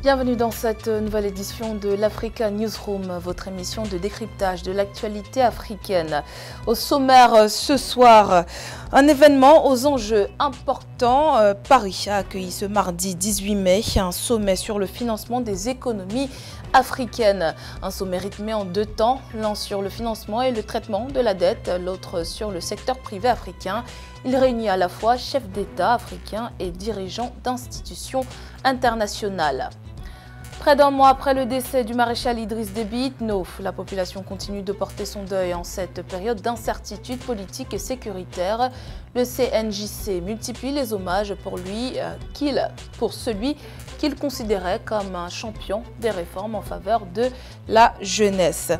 Bienvenue dans cette nouvelle édition de l'Africa Newsroom, votre émission de décryptage de l'actualité africaine. Au sommaire ce soir, un événement aux enjeux importants. Paris a accueilli ce mardi 18 mai un sommet sur le financement des économies africaines. Un sommet rythmé en deux temps, l'un sur le financement et le traitement de la dette, l'autre sur le secteur privé africain. Il réunit à la fois chefs d'État africains et dirigeants d'institutions internationales. Près d'un mois après le décès du maréchal Idriss Déby Itno, la population continue de porter son deuil en cette période d'incertitude politique et sécuritaire. Le CNJC multiplie les hommages pour celui qu'il considérait comme un champion des réformes en faveur de la jeunesse.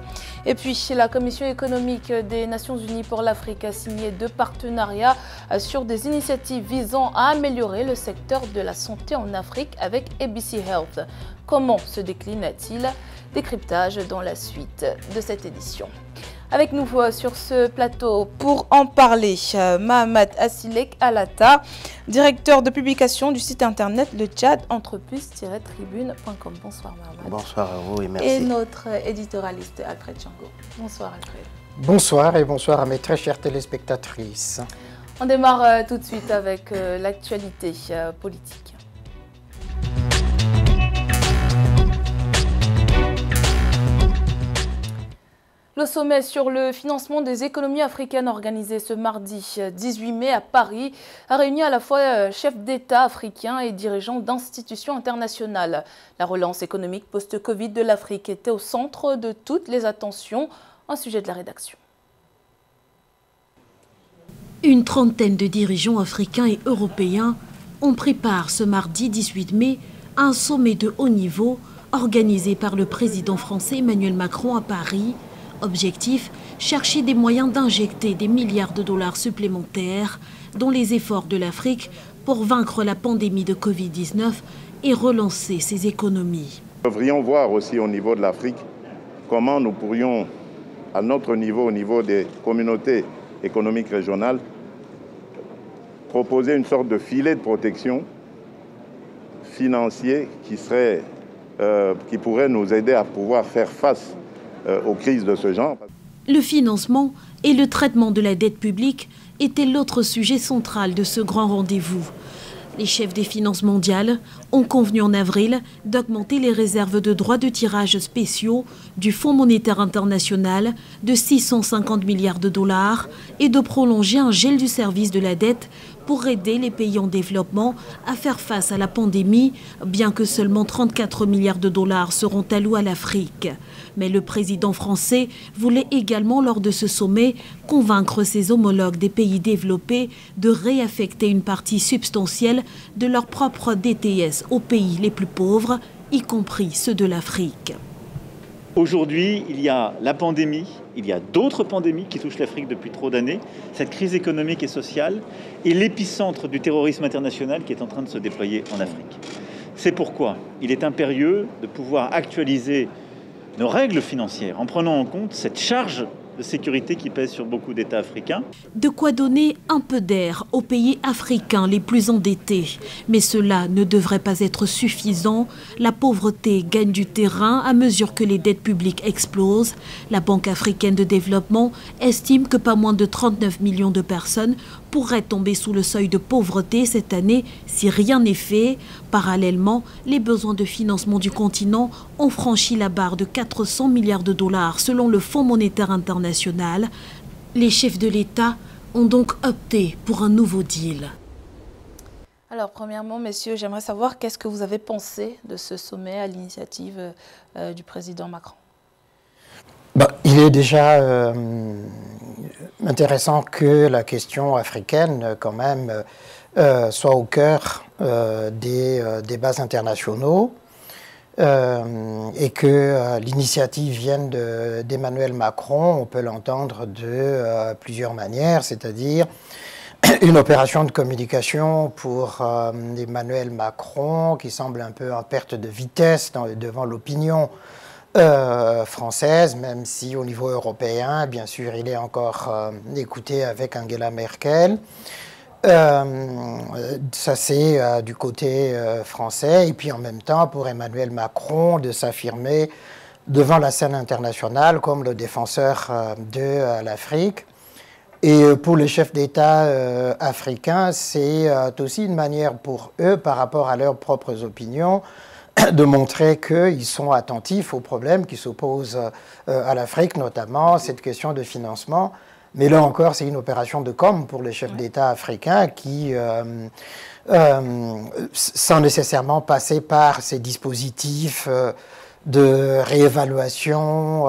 Et puis, la Commission économique des Nations Unies pour l'Afrique a signé deux partenariats sur des initiatives visant à améliorer le secteur de la santé en Afrique avec ABC Health. Comment se décline-t-il? Décryptage dans la suite de cette édition. Avec nous sur ce plateau pour en parler, Mahamat Assilek Alata, directeur de publication du site internet le Tchad entreplus-tribune.com. Bonsoir Mahamat. Bonsoir à vous et merci. Et notre éditorialiste Alfred Chango. Bonsoir Alfred. Bonsoir et bonsoir à mes très chères téléspectatrices. On démarre tout de suite avec l'actualité politique. Le sommet sur le financement des économies africaines organisé ce mardi 18 mai à Paris a réuni à la fois chefs d'État africains et dirigeants d'institutions internationales. La relance économique post-Covid de l'Afrique était au centre de toutes les attentions. Un sujet de la rédaction. Une trentaine de dirigeants africains et européens ont pris part ce mardi 18 mai à un sommet de haut niveau organisé par le président français Emmanuel Macron à Paris. Objectif, chercher des moyens d'injecter des milliards de dollars supplémentaires dans les efforts de l'Afrique pour vaincre la pandémie de Covid-19 et relancer ses économies. Nous devrions voir aussi au niveau de l'Afrique comment nous pourrions, à notre niveau, au niveau des communautés économiques régionales, proposer une sorte de filet de protection financier qui pourrait nous aider à pouvoir faire face aux crises de ce genre. Le financement et le traitement de la dette publique étaient l'autre sujet central de ce grand rendez-vous. Les chefs des finances mondiales ont convenu en avril d'augmenter les réserves de droits de tirage spéciaux du Fonds monétaire international de 650 milliards de dollars et de prolonger un gel du service de la dette pour aider les pays en développement à faire face à la pandémie, bien que seulement 34 milliards de dollars seront alloués à l'Afrique. Mais le président français voulait également, lors de ce sommet, convaincre ses homologues des pays développés de réaffecter une partie substantielle de leur propre DTS aux pays les plus pauvres, y compris ceux de l'Afrique. Aujourd'hui, il y a la pandémie, il y a d'autres pandémies qui touchent l'Afrique depuis trop d'années, cette crise économique et sociale et l'épicentre du terrorisme international qui est en train de se déployer en Afrique. C'est pourquoi il est impérieux de pouvoir actualiser nos règles financières en prenant en compte cette charge de sécurité qui pèse sur beaucoup d'États africains. De quoi donner un peu d'air aux pays africains les plus endettés. Mais cela ne devrait pas être suffisant. La pauvreté gagne du terrain à mesure que les dettes publiques explosent. La Banque africaine de développement estime que pas moins de 39 millions de personnes pourraient tomber sous le seuil de pauvreté cette année si rien n'est fait. Parallèlement, les besoins de financement du continent ont franchi la barre de 400 milliards de dollars selon le Fonds monétaire international. Les chefs de l'État ont donc opté pour un nouveau deal. Alors, premièrement, messieurs, j'aimerais savoir qu'est-ce que vous avez pensé de ce sommet à l'initiative du président Macron. Il est déjà intéressant que la question africaine, quand même, soit au cœur des débats internationaux et que l'initiative vienne d'Emmanuel Macron. On peut l'entendre de plusieurs manières, c'est-à-dire une opération de communication pour Emmanuel Macron qui semble un peu en perte de vitesse devant l'opinion française, même si au niveau européen, bien sûr, il est encore écouté avec Angela Merkel. Ça, c'est du côté français. Et puis, en même temps, pour Emmanuel Macron, de s'affirmer devant la scène internationale comme le défenseur de l'Afrique. Et pour les chefs d'État africains, c'est aussi une manière pour eux, par rapport à leurs propres opinions, de montrer qu'ils sont attentifs aux problèmes qui s'opposent à l'Afrique, notamment cette question de financement. Mais là encore, c'est une opération de com pour les chefs d'État africains qui, sans nécessairement passer par ces dispositifs de réévaluation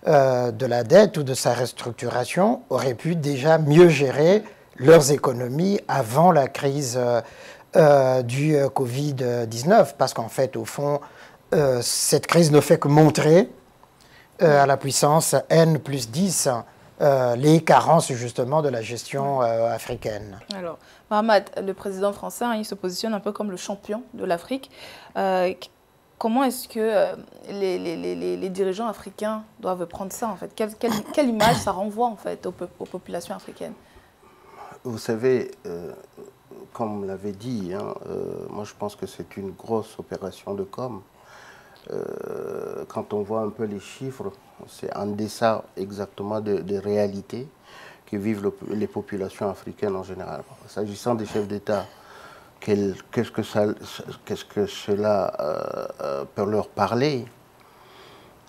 de la dette ou de sa restructuration, auraient pu déjà mieux gérer leurs économies avant la crise du Covid-19. Parce qu'en fait, au fond, cette crise ne fait que montrer à la puissance N+10 les carences justement de la gestion africaine. Alors, Mahamat, le président français, il se positionne un peu comme le champion de l'Afrique. Comment est-ce que les dirigeants africains doivent prendre ça en fait? Quelle image ça renvoie en fait aux populations africaines? Vous savez, comme l'avait dit, moi je pense que c'est une grosse opération de com. Quand on voit un peu les chiffres, c'est en deçà exactement des réalités que vivent les populations africaines en général. S'agissant des chefs d'État, qu'est-ce que cela peut leur parler?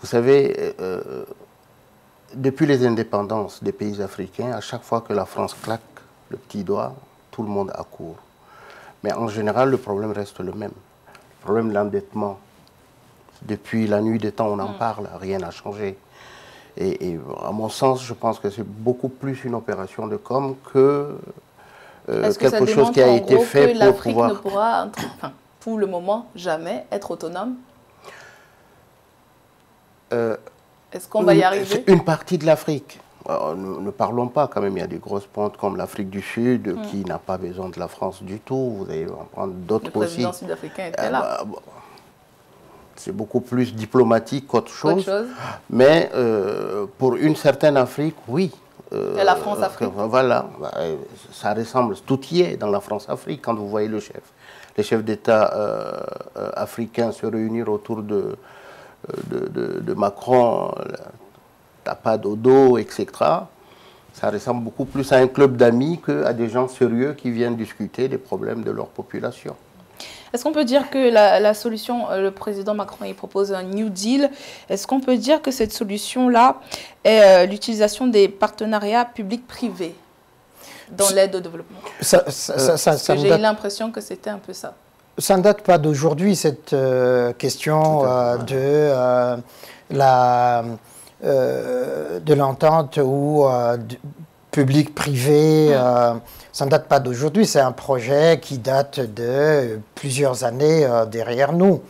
Vous savez, depuis les indépendances des pays africains, à chaque fois que la France claque le petit doigt, tout le monde accourt. Mais en général, le problème reste le même. Le problème de l'endettement. Depuis la nuit des temps, on en parle, rien n'a changé. Et à mon sens, je pense que c'est beaucoup plus une opération de com que quelque chose qui a été fait pour l'Afrique pouvoir... ne pourra, pour le moment, jamais être autonome? Est-ce qu'on va y arriver? Une partie de l'Afrique. Ne parlons pas, quand même, il y a des grosses pentes comme l'Afrique du Sud, qui n'a pas besoin de la France du tout. Vous allez en prendre d'autres aussi. Le président sud-africain était là. C'est beaucoup plus diplomatique qu'autre chose. Mais pour une certaine Afrique, oui. Et la France-Afrique. Voilà, ça ressemble, tout y est dans la France-Afrique. Quand vous voyez les chefs d'État africains se réunir autour de Macron, tapade au dos, etc. Ça ressemble beaucoup plus à un club d'amis qu'à des gens sérieux qui viennent discuter des problèmes de leur population. Est-ce qu'on peut dire que la solution, le président Macron, il propose un New Deal, est-ce qu'on peut dire que cette solution-là est l'utilisation des partenariats publics-privés dans l'aide au développement? J'ai eu l'impression que c'était un peu ça. Ça ne date pas d'aujourd'hui, cette question de l'entente ou public-privé. Ça ne date pas d'aujourd'hui, c'est un projet qui date de plusieurs années derrière nous.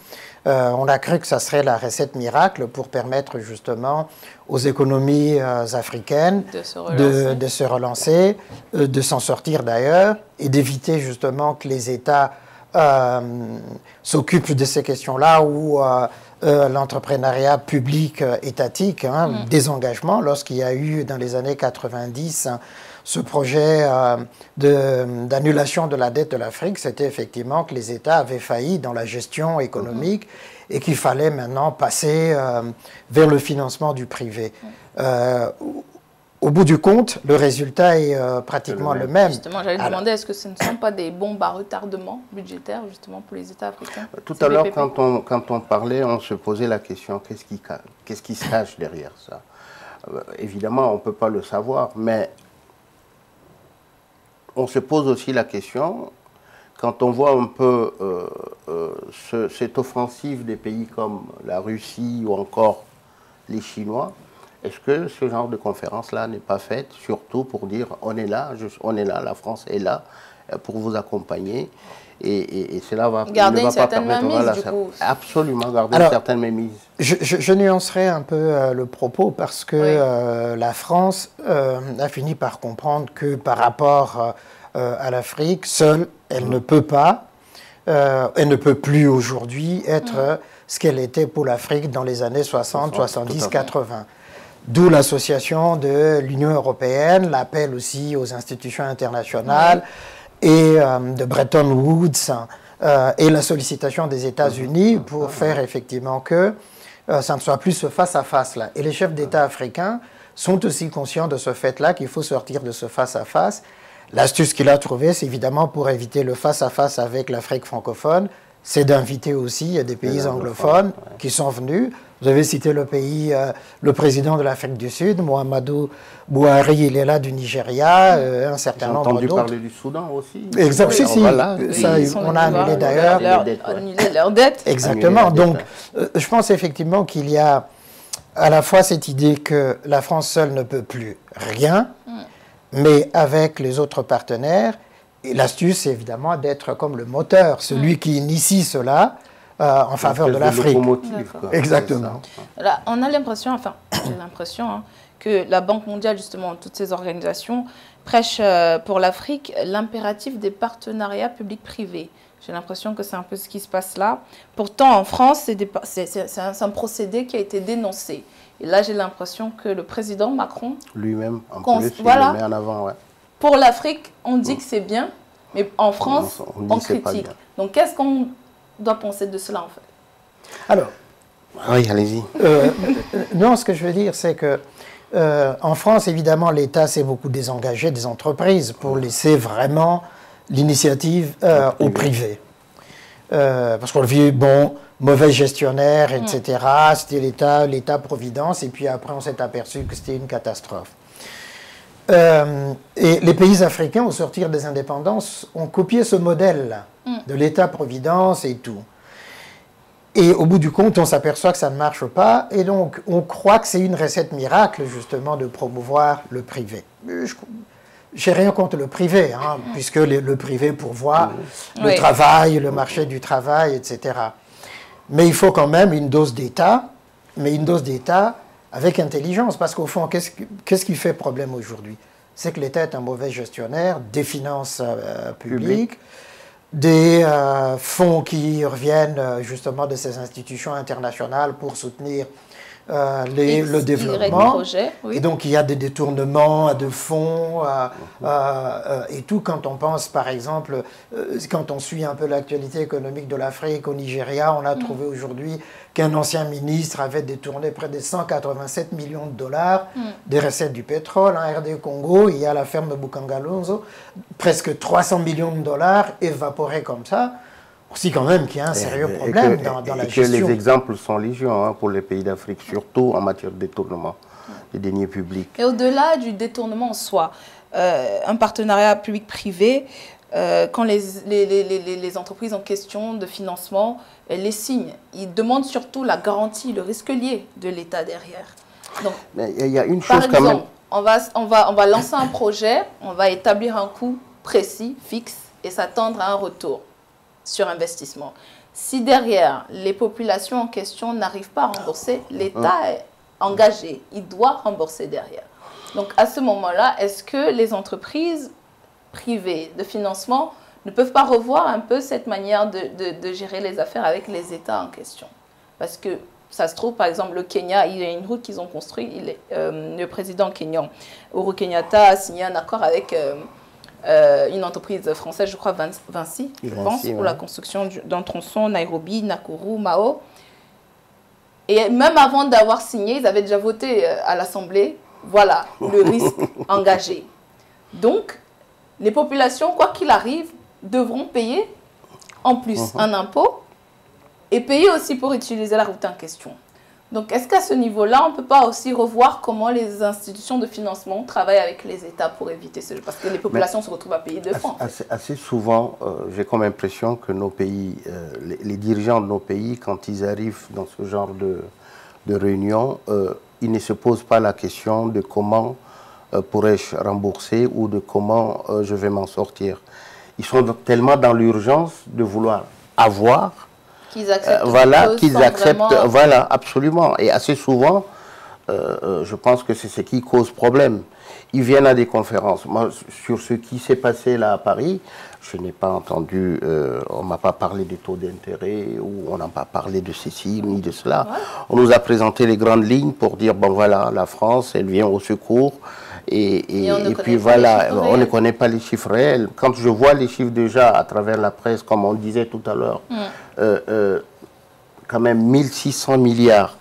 On a cru que ça serait la recette miracle pour permettre justement aux économies africaines de se relancer, de s'en sortir d'ailleurs, et d'éviter justement que les États s'occupent de ces questions-là où l'entrepreneuriat public étatique, des engagements, lorsqu'il y a eu dans les années 90 ce projet d'annulation de la dette de l'Afrique, c'était effectivement que les États avaient failli dans la gestion économique et qu'il fallait maintenant passer vers le financement du privé. Au bout du compte, le résultat est pratiquement le même. Justement, j'allais demander, est-ce que ce ne sont pas des bombes à retardement budgétaire justement pour les États africains? Tout à l'heure, quand on parlait, on se posait la question, qu'est-ce qui se cache derrière ça? Évidemment, on ne peut pas le savoir, mais on se pose aussi la question, quand on voit un peu cette offensive des pays comme la Russie ou encore les Chinois, est-ce que ce genre de conférence-là n'est pas faite surtout pour dire on est là, la France est là pour vous accompagner et cela va garder une certaine mainmise du coup. Absolument, garder une certaine mainmise. Je nuancerai un peu le propos parce que la France a fini par comprendre que par rapport à l'Afrique, seule, elle ne peut pas, elle ne peut plus aujourd'hui être ce qu'elle était pour l'Afrique dans les années 60, 70, 80. D'où l'association de l'Union européenne, l'appel aussi aux institutions internationales et de Bretton Woods et la sollicitation des États-Unis pour faire effectivement que ça ne soit plus ce face-à-face-là. Et les chefs d'État africains sont aussi conscients de ce fait-là, qu'il faut sortir de ce face-à-face. L'astuce qu'il a trouvée, c'est évidemment pour éviter le face-à-face avec l'Afrique francophone, c'est d'inviter aussi des pays anglophones qui sont venus. Vous avez cité le pays, le président de l'Afrique du Sud, Muhammadu Buhari, il est là du Nigeria, un certain nombre d'autres. J'ai entendu parler du Soudan aussi. Exactement, si, voilà. On a annulé d'ailleurs leur dette. Exactement, donc je pense effectivement qu'il y a à la fois cette idée que la France seule ne peut plus rien, mais avec les autres partenaires, et l'astuce c'est évidemment d'être comme le moteur, celui qui initie cela, en faveur de l'Afrique. Exactement. Là, on a l'impression, enfin, j'ai l'impression que la Banque mondiale, justement, toutes ces organisations, prêchent pour l'Afrique l'impératif des partenariats publics-privés. J'ai l'impression que c'est un peu ce qui se passe là. Pourtant, en France, c'est un procédé qui a été dénoncé. Et là, j'ai l'impression que le président Macron... Lui-même, en plus, voilà, il le met en avant. Ouais. Pour l'Afrique, on dit que c'est bien, mais en France, on critique. Donc, qu'est-ce qu'on doit penser de cela, en fait? Alors, oui, allez-y. Non, ce que je veux dire, c'est que en France, évidemment, l'État s'est beaucoup désengagé des entreprises pour laisser vraiment l'initiative au privé. Parce qu'on le vit, bon, mauvais gestionnaire, etc. C'était l'État-providence, et puis après, on s'est aperçu que c'était une catastrophe. Et les pays africains, au sortir des indépendances, ont copié ce modèle-là, de l'État-providence et tout. Et au bout du compte, on s'aperçoit que ça ne marche pas, et donc on croit que c'est une recette miracle, justement, de promouvoir le privé. J'ai rien contre le privé, puisque le privé pourvoit le travail, le marché du travail, etc. Mais il faut quand même une dose d'État, mais une dose d'État avec intelligence, parce qu'au fond, qu'est-ce qui fait problème aujourd'hui? C'est que l'État est un mauvais gestionnaire des finances publiques, des fonds qui reviennent justement de ces institutions internationales pour soutenir le développement. Projet, Et donc il y a des détournements de fonds et tout. Quand on pense par exemple, quand on suit un peu l'actualité économique de l'Afrique, au Nigeria, on a trouvé aujourd'hui qu'un ancien ministre avait détourné près de 187 millions de dollars des recettes du pétrole. En RD Congo, il y a la ferme de Bukangalonzo, presque 300 millions de dollars évaporés comme ça. Aussi quand même qu'il y a un sérieux problème dans la gestion. Et que les exemples sont légion pour les pays d'Afrique, surtout en matière de détournement des deniers publics. Et au-delà du détournement en soi, un partenariat public-privé, quand les entreprises en question de financement les signent, ils demandent surtout la garantie, le risque lié de l'État derrière. Donc, mais il y a une par chose exemple, quand même... on va lancer un projet, on va établir un coût précis, fixe, et s'attendre à un retour sur investissement. Si derrière, les populations en question n'arrivent pas à rembourser, l'État est engagé, il doit rembourser derrière. Donc à ce moment-là, est-ce que les entreprises privées de financement ne peuvent pas revoir un peu cette manière de gérer les affaires avec les États en question? Parce que ça se trouve, par exemple, le Kenya, il y a une route qu'ils ont construite, le président kenyan, Uhuru Kenyatta, a signé un accord avec une entreprise française, je crois Vinci, je pense, pour la construction d'un tronçon Nairobi, Nakuru, Mao. Et même avant d'avoir signé, ils avaient déjà voté à l'Assemblée, voilà, le risque engagé. Donc, les populations, quoi qu'il arrive, devront payer en plus un impôt et payer aussi pour utiliser la route en question. Donc, est-ce qu'à ce niveau-là, on ne peut pas aussi revoir comment les institutions de financement travaillent avec les États pour éviter ce... Parce que les populations se retrouvent à payer deux fois. Assez souvent, j'ai comme impression que nos pays, les dirigeants de nos pays, quand ils arrivent dans ce genre de réunion, ils ne se posent pas la question de comment pourrais-je rembourser ou de comment je vais m'en sortir. Ils sont tellement dans l'urgence de vouloir avoir... Qu'ils acceptent voilà, qu'ils acceptent, vraiment... voilà, absolument. Et assez souvent, je pense que c'est ce qui cause problème. Ils viennent à des conférences. Moi, sur ce qui s'est passé là à Paris, je n'ai pas entendu, on ne m'a pas parlé des taux d'intérêt, ou on n'a pas parlé de ceci ni de cela. Ouais. On nous a présenté les grandes lignes pour dire, bon voilà, la France, elle vient au secours. Et puis voilà, on ne connaît pas les chiffres réels. Quand je vois les chiffres déjà à travers la presse, comme on disait tout à l'heure, quand même 1600 milliards.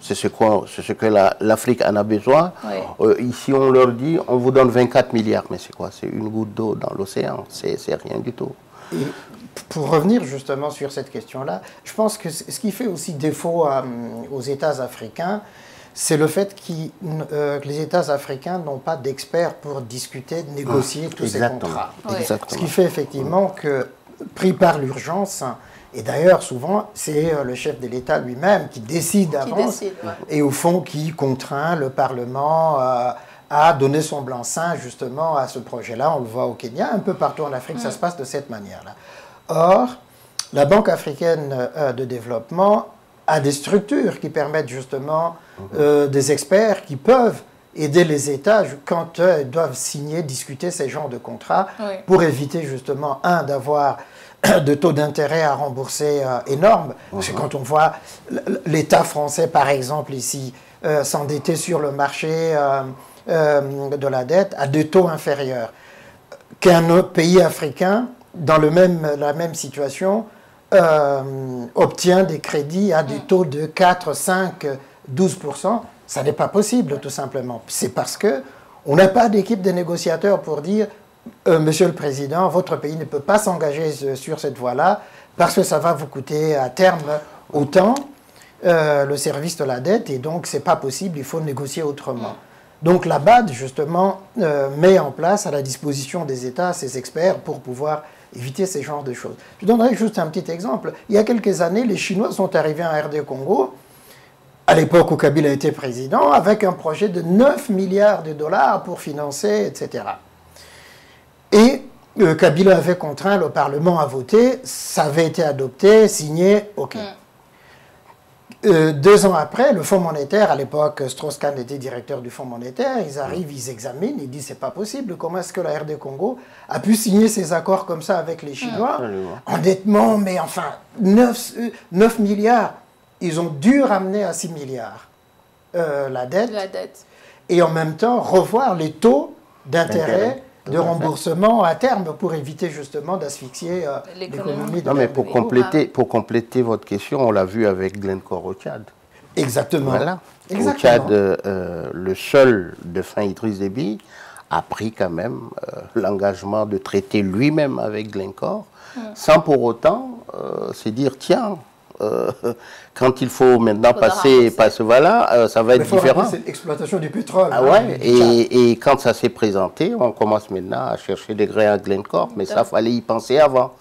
C'est ce que l'Afrique en a besoin. Oui. Ici, on leur dit, on vous donne 24 milliards. Mais c'est quoi? C'est une goutte d'eau dans l'océan. C'est rien du tout. Et pour revenir justement sur cette question-là, je pense que ce qui fait aussi défaut aux États africains, c'est le fait que les États africains n'ont pas d'experts pour discuter, négocier tous ces contrats. Oui. Ce qui fait effectivement que, pris par l'urgence, et d'ailleurs, souvent, c'est le chef de l'État lui-même qui décide d'avance et au fond qui contraint le Parlement à donner son blanc-seing justement à ce projet-là. On le voit au Kenya, un peu partout en Afrique, ça se passe de cette manière-là. Or, la Banque africaine de développement a des structures qui permettent justement des experts qui peuvent aider les États quand ils doivent signer, discuter ces genres de contrats pour éviter justement, d'avoir de taux d'intérêt à rembourser énormes. Parce que quand on voit l'État français, par exemple, ici, s'endetter sur le marché de la dette à des taux inférieurs qu'un autre pays africain, dans la même situation, obtient des crédits à des taux de 4, 5, 12%, ça n'est pas possible, tout simplement. C'est parce qu'on n'a pas d'équipe de négociateurs pour dire Monsieur le Président, votre pays ne peut pas s'engager sur cette voie-là parce que ça va vous coûter à terme autant le service de la dette et donc c'est pas possible, il faut négocier autrement. Donc la BAD, justement, met en place à la disposition des États ses experts pour pouvoir éviter ces genres de choses. Je donnerai juste un petit exemple. Il y a quelques années, les Chinois sont arrivés en RD Congo, à l'époque où Kabila était président, avec un projet de 9 milliards de dollars pour financer, etc. Et Kabila avait contraint le Parlement à voter, ça avait été adopté, signé, ok. 2 ans après, le Fonds monétaire, à l'époque, Strauss-Kahn était directeur du Fonds monétaire, ils arrivent, ils examinent, ils disent c'est pas possible, comment est-ce que la RD Congo a pu signer ces accords comme ça avec les Chinois? Endettement, mais enfin, 9 milliards, ils ont dû ramener à 6 milliards la dette, et en même temps revoir les taux d'intérêt de remboursement à terme pour éviter justement d'asphyxier l'économie. Non, mais pour compléter votre question, on l'a vu avec Glencore au Tchad. Exactement. Voilà. Exactement. Au Tchad, le seul défunt Idriss Déby a pris quand même l'engagement de traiter lui-même avec Glencore, sans pour autant se dire tiens, quand il faut maintenant passer voilà, ça va être différent. C'est l'exploitation du pétrole. Ah ouais, et quand ça s'est présenté, on commence maintenant à chercher des grains à Glencore, mais ça, fallait y penser avant.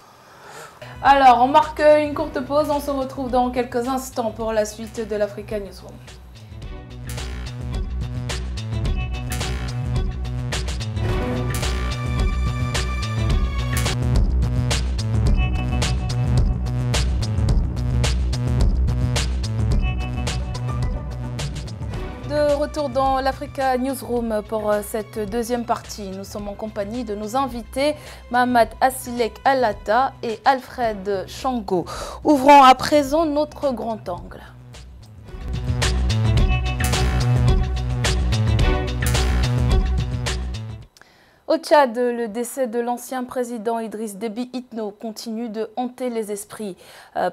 Alors, on marque une courte pause, on se retrouve dans quelques instants pour la suite de l'Africa Newsroom. Retour dans l'Africa Newsroom pour cette deuxième partie. Nous sommes en compagnie de nos invités Mahamat Assilek Alata et Alfred Chango. Ouvrons à présent notre grand angle. Au Tchad, le décès de l'ancien président Idriss Déby Itno continue de hanter les esprits.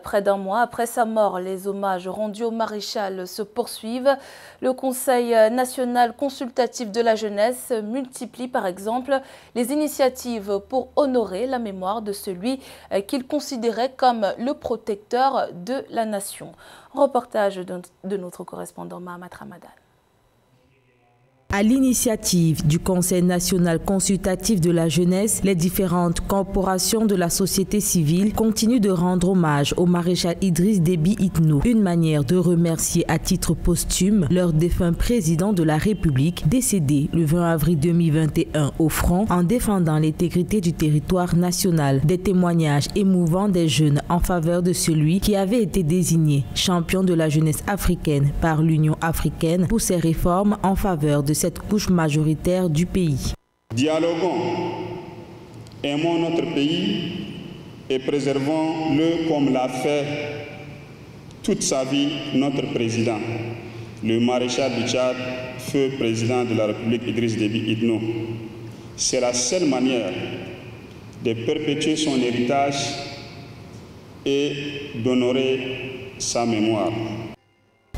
Près d'un mois après sa mort, les hommages rendus au maréchal se poursuivent. Le Conseil national consultatif de la jeunesse multiplie par exemple les initiatives pour honorer la mémoire de celui qu'il considérait comme le protecteur de la nation. Reportage de notre correspondant Mahamat Ramadan. À l'initiative du Conseil national consultatif de la jeunesse, les différentes corporations de la société civile continuent de rendre hommage au maréchal Idriss Déby Itno, une manière de remercier à titre posthume leur défunt président de la République décédé le 20 avril 2021 au front en défendant l'intégrité du territoire national. Des témoignages émouvants des jeunes en faveur de celui qui avait été désigné champion de la jeunesse africaine par l'Union africaine pour ses réformes en faveur de cette couche majoritaire du pays. Dialoguons, aimons notre pays et préservons-le comme l'a fait toute sa vie notre président, le maréchal du Tchad, feu président de la République Idriss Déby Itno. C'est la seule manière de perpétuer son héritage et d'honorer sa mémoire.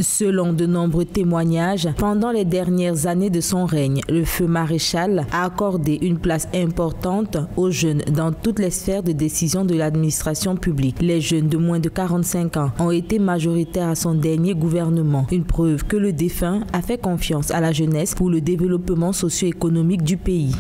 Selon de nombreux témoignages, pendant les dernières années de son règne, le feu maréchal a accordé une place importante aux jeunes dans toutes les sphères de décision de l'administration publique. Les jeunes de moins de 45 ans ont été majoritaires à son dernier gouvernement, une preuve que le défunt a fait confiance à la jeunesse pour le développement socio-économique du pays.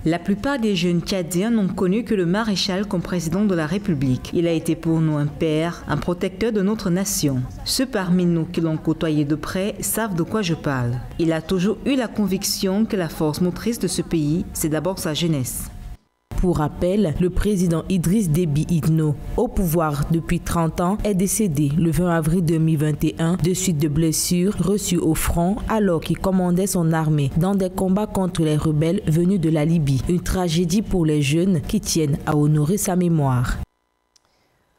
La plupart des jeunes Tchadiens n'ont connu que le maréchal comme président de la République. Il a été pour nous un père, un protecteur de notre nation. Ceux parmi nous qui l'ont côtoyé de près savent de quoi je parle. Il a toujours eu la conviction que la force motrice de ce pays, c'est d'abord sa jeunesse. Pour rappel, le président Idriss Déby Itno, au pouvoir depuis 30 ans, est décédé le 20 avril 2021 de suite de blessures reçues au front alors qu'il commandait son armée dans des combats contre les rebelles venus de la Libye. Une tragédie pour les jeunes qui tiennent à honorer sa mémoire.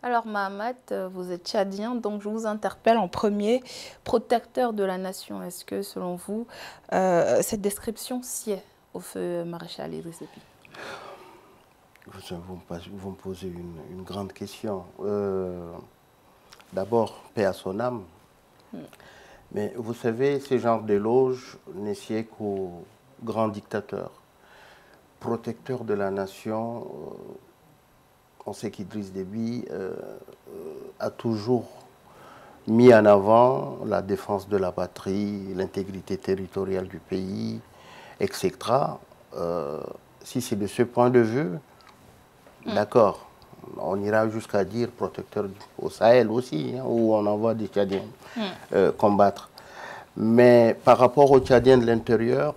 Alors Mahamat, vous êtes tchadien, donc je vous interpelle en premier, protecteur de la nation. Est-ce que selon vous, cette description sied au feu maréchal Idriss Déby? Vous me posez une grande question. D'abord, paix à son âme. Mais vous savez, ce genre d'éloge n'est sied qu'aux grands dictateurs. Protecteur de la nation, on sait qu'Idriss Déby a toujours mis en avant la défense de la patrie, l'intégrité territoriale du pays, etc. Si c'est de ce point de vue, d'accord, on ira jusqu'à dire protecteur au Sahel aussi, hein, où on envoie des Tchadiens combattre. Mais par rapport aux Tchadiens de l'intérieur,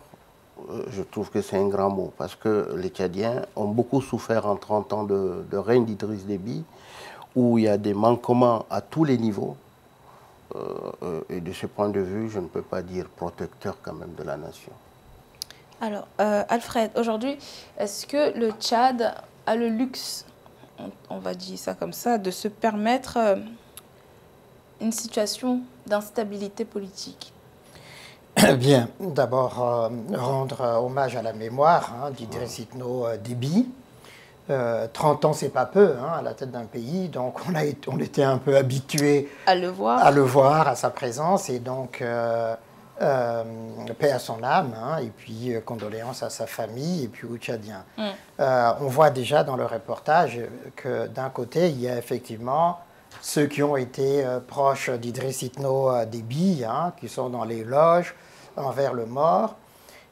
je trouve que c'est un grand mot, parce que les Tchadiens ont beaucoup souffert en 30 ans de règne d'Idriss Déby, où il y a des manquements à tous les niveaux. Et de ce point de vue, je ne peux pas dire protecteur quand même de la nation. Alors, Alfred, aujourd'hui, est-ce que le Tchad a le luxe, on va dire ça comme ça, de se permettre une situation d'instabilité politique? Bien, d'abord rendre hommage à la mémoire d'Idriss Itno Déby. 30 ans, c'est pas peu à la tête d'un pays, donc on était un peu habitué à le voir, à sa présence, et donc paix à son âme, et puis condoléances à sa famille et puis aux Tchadiens. On voit déjà dans le reportage que d'un côté, il y a effectivement ceux qui ont été proches d'Idriss Itno Déby, qui sont dans les loges envers le mort,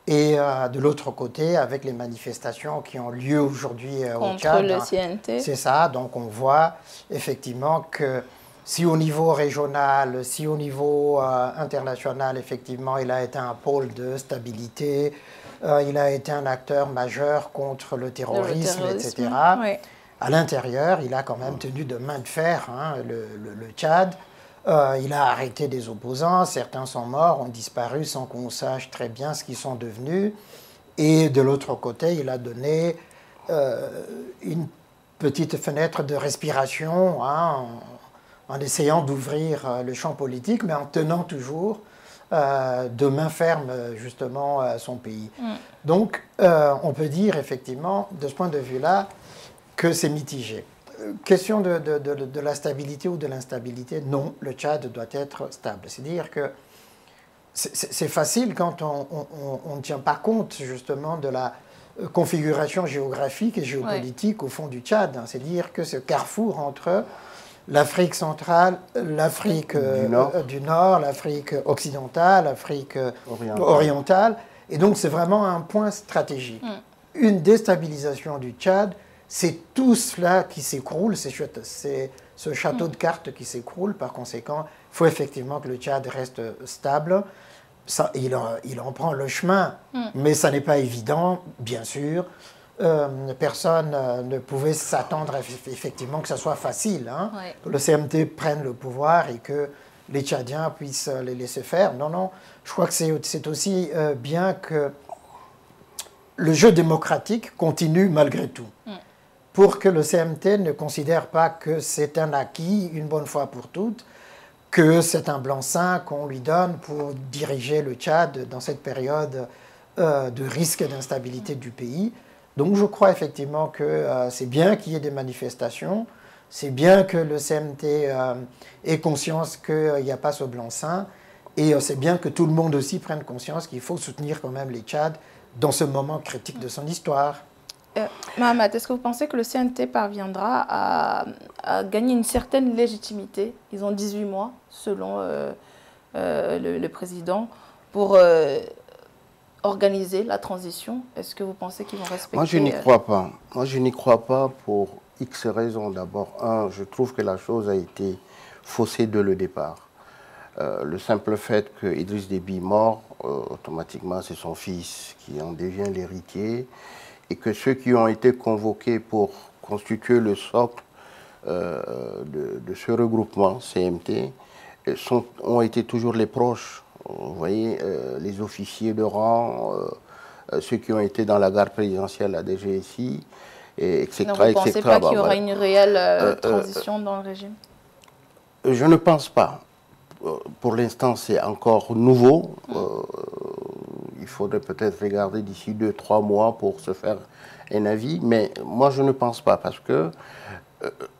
et de l'autre côté, avec les manifestations qui ont lieu aujourd'hui au Tchad. Contre le CNT. C'est ça, donc on voit effectivement que si au niveau régional, si au niveau international, effectivement, il a été un pôle de stabilité, il a été un acteur majeur contre le terrorisme, etc. Oui. À l'intérieur, il a quand même tenu de main de fer le Tchad. Il a arrêté des opposants, certains sont morts, ont disparu sans qu'on sache très bien ce qu'ils sont devenus. Et de l'autre côté, il a donné une petite fenêtre de respiration en essayant d'ouvrir le champ politique, mais en tenant toujours de main ferme justement son pays. Donc on peut dire effectivement, de ce point de vue-là, que c'est mitigé. Question de la stabilité ou de l'instabilité, non, le Tchad doit être stable. C'est-à-dire que c'est facile quand on ne tient pas compte justement de la configuration géographique et géopolitique au fond du Tchad. C'est-à-dire que ce carrefour entre l'Afrique centrale, l'Afrique du Nord, l'Afrique occidentale, l'Afrique orientale. Et donc, c'est vraiment un point stratégique. Une déstabilisation du Tchad, c'est tout cela qui s'écroule, c'est ce château de cartes qui s'écroule. Par conséquent, il faut effectivement que le Tchad reste stable. Ça, il en prend le chemin, mais ça n'est pas évident, bien sûr. Personne ne pouvait s'attendre effectivement que ça soit facile, hein, que le CMT prenne le pouvoir et que les Tchadiens puissent les laisser faire. Non, non, je crois que c'est aussi bien que le jeu démocratique continue malgré tout. Pour que le CMT ne considère pas que c'est un acquis une bonne fois pour toutes, que c'est un blanc-seing qu'on lui donne pour diriger le Tchad dans cette période de risque d'instabilité du pays. Donc je crois effectivement que c'est bien qu'il y ait des manifestations, c'est bien que le CMT ait conscience qu'il n'y a pas ce blanc-seing, et c'est bien que tout le monde aussi prenne conscience qu'il faut soutenir quand même les Tchad dans ce moment critique de son histoire. Mohamed, est-ce que vous pensez que le CNT parviendra à gagner une certaine légitimité? Ils ont 18 mois, selon le président, pour organiser la transition. Est-ce que vous pensez qu'ils vont respecter? Moi, je n'y crois pas. Moi, je n'y crois pas pour X raisons. D'abord, je trouve que la chose a été faussée dès le départ. Le simple fait que Idriss Déby est mort, automatiquement, c'est son fils qui en devient l'héritier, et que ceux qui ont été convoqués pour constituer le socle de ce regroupement CMT ont été toujours les proches. Vous voyez, les officiers de rang, ceux qui ont été dans la garde présidentielle, la DGSI, etc. Donc vous ne pensez pas qu'il y aura une réelle transition dans le régime? Je ne pense pas. Pour l'instant, c'est encore nouveau. Il faudrait peut-être regarder d'ici 2-3 mois pour se faire un avis. Mais moi, je ne pense pas, parce que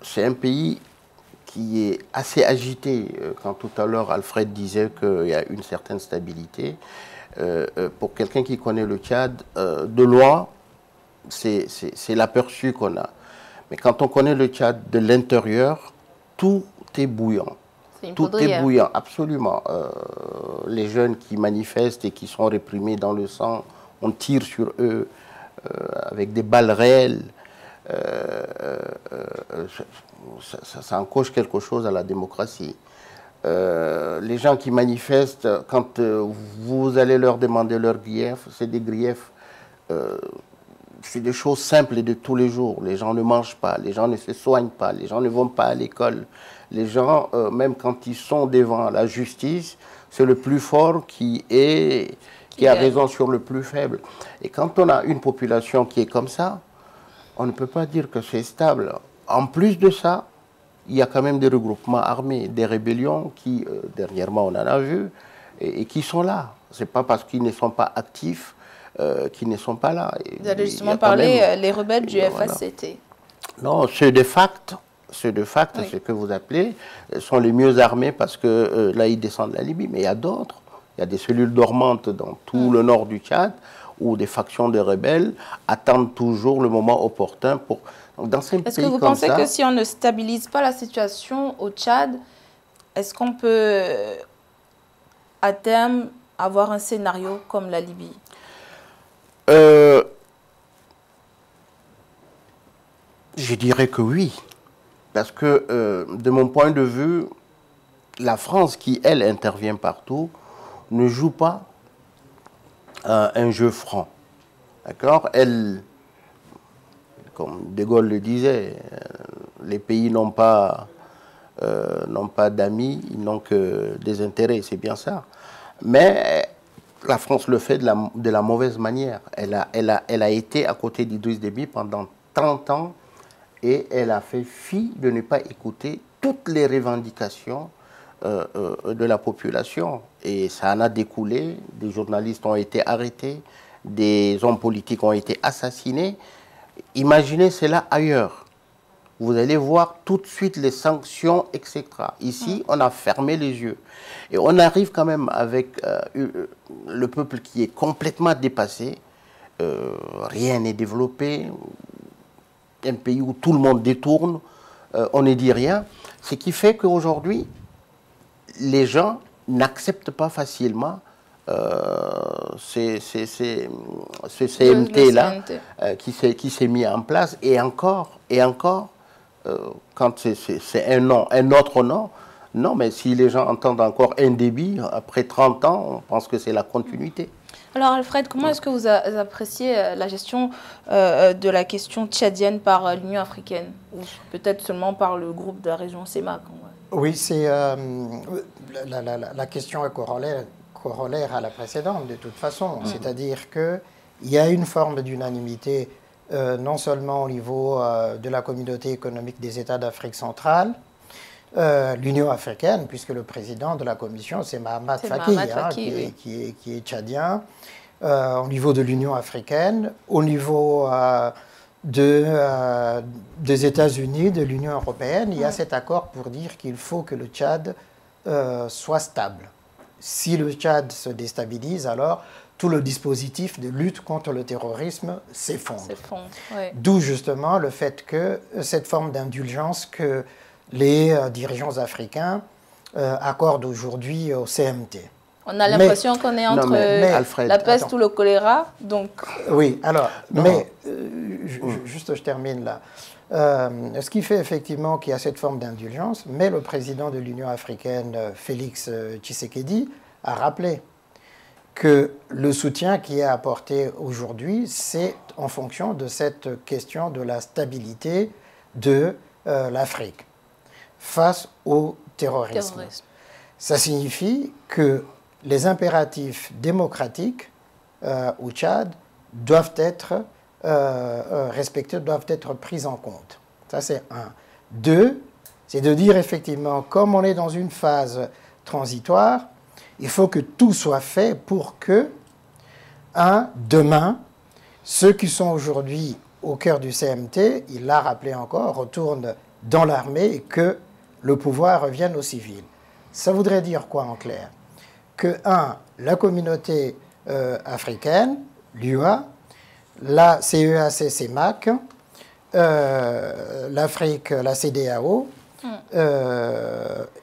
c'est un pays qui est assez agité. Quand tout à l'heure, Alfred disait qu'il y a une certaine stabilité. Pour quelqu'un qui connaît le Tchad, de loin, c'est l'aperçu qu'on a. Mais quand on connaît le Tchad de l'intérieur, tout est bouillant. Tout est bouillant, absolument. Les jeunes qui manifestent et qui sont réprimés dans le sang, on tire sur eux avec des balles réelles. Ça encoche quelque chose à la démocratie. Les gens qui manifestent, quand vous allez leur demander leurs griefs, c'est des griefs, c'est des choses simples et de tous les jours. Les gens ne mangent pas, les gens ne se soignent pas, les gens ne vont pas à l'école. Les gens, même quand ils sont devant la justice, c'est le plus fort qui a raison sur le plus faible. Et quand on a une population qui est comme ça, on ne peut pas dire que c'est stable. En plus de ça, il y a quand même des regroupements armés, des rébellions qui, dernièrement, on en a vu, et qui sont là. Ce n'est pas parce qu'ils ne sont pas actifs qu'ils ne sont pas là. Vous allez justement parler les rebelles du FACT. Non, ceux de facto, oui. Ce que vous appelez, sont les mieux armés parce que là, ils descendent de la Libye. Mais il y a d'autres. Il y a des cellules dormantes dans tout le nord du Tchad où des factions de rebelles attendent toujours le moment opportun pour... Est-ce que vous pensez que si on ne stabilise pas la situation au Tchad, est-ce qu'on peut, à terme, avoir un scénario comme la Libye? Je dirais que oui. Parce que, de mon point de vue, la France, qui, elle, intervient partout, ne joue pas un jeu franc. D'accord? Elle, comme De Gaulle le disait, les pays n'ont pas d'amis, ils n'ont que des intérêts, c'est bien ça. Mais la France le fait de la mauvaise manière. Elle a été à côté d'Idriss Déby pendant 30 ans, et elle a fait fi de ne pas écouter toutes les revendications de la population. Et ça en a découlé, des journalistes ont été arrêtés, des hommes politiques ont été assassinés. Imaginez cela ailleurs. Vous allez voir tout de suite les sanctions, etc. Ici, on a fermé les yeux. Et on arrive quand même avec le peuple qui est complètement dépassé. Rien n'est développé. Un pays où tout le monde détourne. on ne dit rien, ce qui fait qu'aujourd'hui, les gens n'acceptent pas facilement ce CMT-là qui s'est mis en place. Et encore, quand c'est un autre nom, non, mais si les gens entendent encore un débit, après 30 ans, on pense que c'est la continuité. Alors Alfred, comment est-ce que vous appréciez la gestion de la question tchadienne par l'Union africaine, ou peut-être seulement par le groupe de la région CEMAC? Oui, c'est la question est corollaire à la précédente de toute façon. C'est-à-dire qu'il y a une forme d'unanimité non seulement au niveau de la communauté économique des États d'Afrique centrale, l'Union africaine, puisque le président de la commission, c'est Mahamat Faki, qui est tchadien, au niveau de l'Union africaine, au niveau des États-Unis, de l'Union européenne, il y a cet accord pour dire qu'il faut que le Tchad soit stable. Si le Tchad se déstabilise, alors tout le dispositif de lutte contre le terrorisme s'effondre. Ouais. D'où justement le fait que cette forme d'indulgence que les dirigeants africains accordent aujourd'hui au CMT. On a l'impression qu'on est entre Alfred, la peste ou le choléra, donc... Oui, alors, juste je termine là. Ce qui fait effectivement qu'il y a cette forme d'indulgence, mais le président de l'Union africaine, Félix Tshisekedi, a rappelé que le soutien qui est apporté aujourd'hui, c'est en fonction de cette question de la stabilité de l'Afrique face au terrorisme. Ça signifie que les impératifs démocratiques au Tchad doivent être respectés, doivent être pris en compte. Ça, c'est un. Deux, c'est de dire effectivement, comme on est dans une phase transitoire, il faut que tout soit fait pour que, demain, ceux qui sont aujourd'hui au cœur du CMT, il l'a rappelé encore, retournent dans l'armée et que le pouvoir revienne aux civils. Ça voudrait dire quoi en clair? Que, la communauté africaine, l'UA, la CEAC-CEMAC, l'Afrique, la CEDEAO,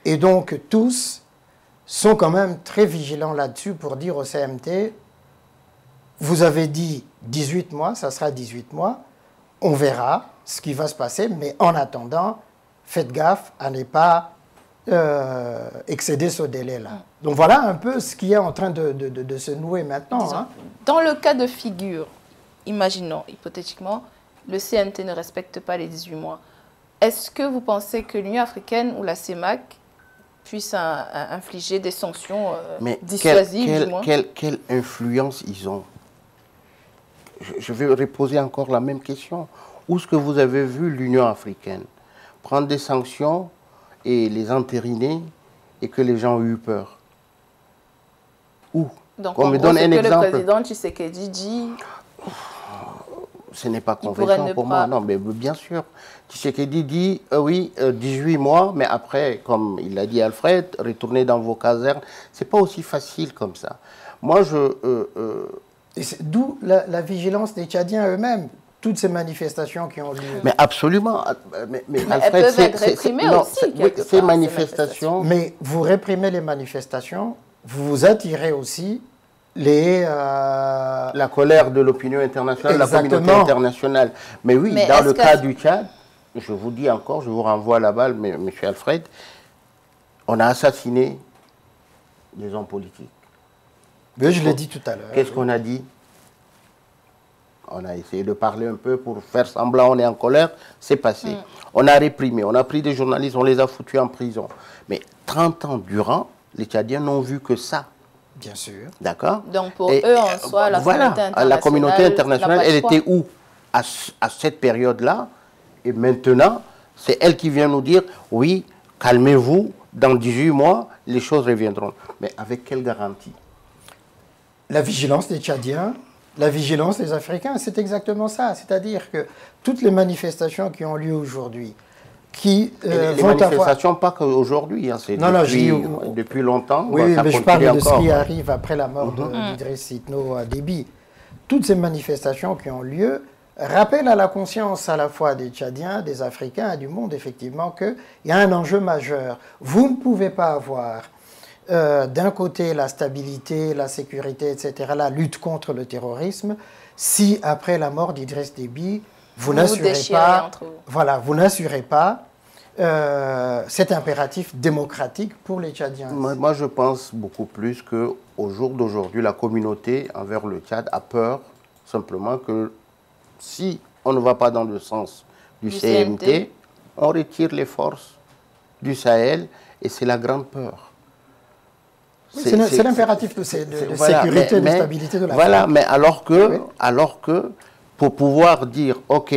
et donc tous sont quand même très vigilants là-dessus pour dire au CMT, vous avez dit 18 mois, ça sera 18 mois, on verra ce qui va se passer, mais en attendant, faites gaffe à ne pas excéder ce délai-là. Donc voilà un peu ce qui est en train de se nouer maintenant. Dans le cas de figure, imaginons hypothétiquement, le CMT ne respecte pas les 18 mois. Est-ce que vous pensez que l'Union africaine ou la CEMAC puisse infliger des sanctions dissuasives, du moins? Quelle influence ils ont? Je vais reposer encore la même question. Où est-ce que vous avez vu l'Union africaine prendre des sanctions et les entériner et que les gens ont eu peur? Où? Donc, on me donne un exemple. Le président Tshisekedi dit... Ce n'est pas convaincant pour moi. Non, mais bien sûr. Tshisekedi dit, oui, 18 mois, mais après, comme il l'a dit Alfred, retournez dans vos casernes. Ce n'est pas aussi facile comme ça. Moi, d'où la vigilance des Tchadiens eux-mêmes. Toutes ces manifestations qui ont lieu. Mais absolument. Mais Alfred, elles peuvent être réprimées aussi. Ces manifestations... Mais vous réprimez les manifestations, vous attirez aussi la colère de l'opinion internationale, la communauté internationale. Mais oui, dans le cas du Tchad, je vous dis encore, je vous renvoie la balle, M. Alfred, on a assassiné des hommes politiques. Mais je l'ai dit tout à l'heure. Qu'est-ce qu'on a dit? On a essayé de parler un peu pour faire semblant on est en colère, c'est passé. On a réprimé, on a pris des journalistes, on les a foutus en prison. Mais 30 ans durant, les Tchadiens n'ont vu que ça. Bien sûr. D'accord? Donc pour eux, en soi, la communauté internationale, elle était où à cette période-là? Et maintenant, c'est elle qui vient nous dire, oui, calmez-vous, dans 18 mois, les choses reviendront. Mais avec quelle garantie? La vigilance des Tchadiens, la vigilance des Africains, c'est exactement ça. C'est-à-dire que toutes les manifestations qui ont lieu aujourd'hui, les manifestations, pas qu'aujourd'hui, hein, c'est depuis longtemps. Oui, mais je parle de ce qui arrive après la mort d'Idriss Itno Déby. Toutes ces manifestations qui ont lieu rappelle à la conscience à la fois des Tchadiens, des Africains et du monde, effectivement, qu'il y a un enjeu majeur. Vous ne pouvez pas avoir d'un côté la stabilité, la sécurité, etc., la lutte contre le terrorisme, si après la mort d'Idriss Déby, vous n'assurez pas cet impératif démocratique pour les Tchadiens. Moi, je pense beaucoup plus qu'au jour d'aujourd'hui, la communauté envers le Tchad a peur simplement que si on ne va pas dans le sens du CMT, on retire les forces du Sahel et c'est la grande peur. Oui, c'est l'impératif de sécurité et de stabilité de la Voilà, mais alors que pour pouvoir dire, OK,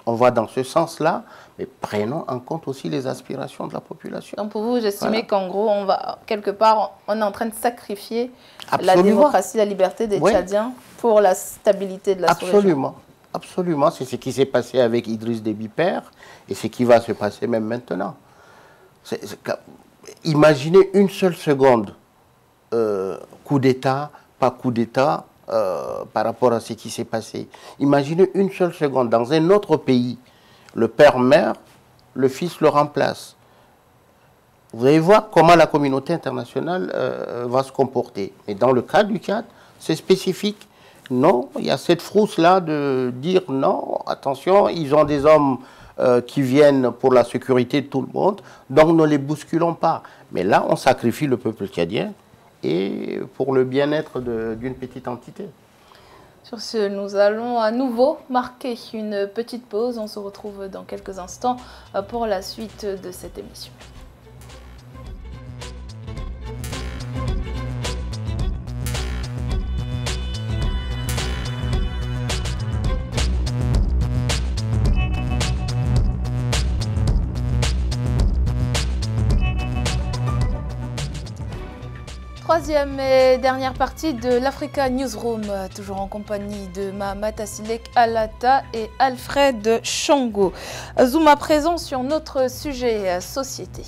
on va dans ce sens-là, mais prenons en compte aussi les aspirations de la population. Donc pour vous, j'estimais qu'en gros, quelque part, on est en train de sacrifier la démocratie, la liberté des Tchadiens pour la stabilité de la sous-région. Absolument, c'est ce qui s'est passé avec Idriss Déby père et ce qui va se passer même maintenant. Imaginez une seule seconde, coup d'État, pas coup d'État, par rapport à ce qui s'est passé. Imaginez une seule seconde, dans un autre pays, le père meurt, le fils le remplace. Vous allez voir comment la communauté internationale va se comporter. Mais dans le cas du Tchad, c'est spécifique. Non, il y a cette frousse-là de dire non, attention, ils ont des hommes qui viennent pour la sécurité de tout le monde, donc ne les bousculons pas. Mais là, on sacrifie le peuple tchadien et pour le bien-être d'une petite entité. Sur ce, nous allons à nouveau marquer une petite pause. On se retrouve dans quelques instants pour la suite de cette émission. Troisième et dernière partie de l'Africa Newsroom, toujours en compagnie de Mahamat Assilek Alata et Alfred Chongo. Zoom à présent sur notre sujet société.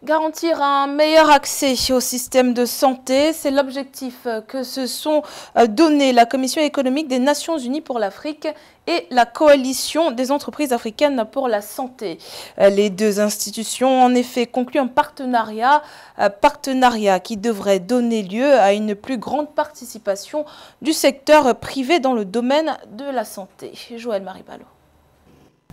Garantir un meilleur accès au système de santé, c'est l'objectif que se sont donnés la Commission économique des Nations Unies pour l'Afrique et la Coalition des entreprises africaines pour la santé. Les deux institutions ont en effet conclu un partenariat qui devrait donner lieu à une plus grande participation du secteur privé dans le domaine de la santé. Joël Maribalo.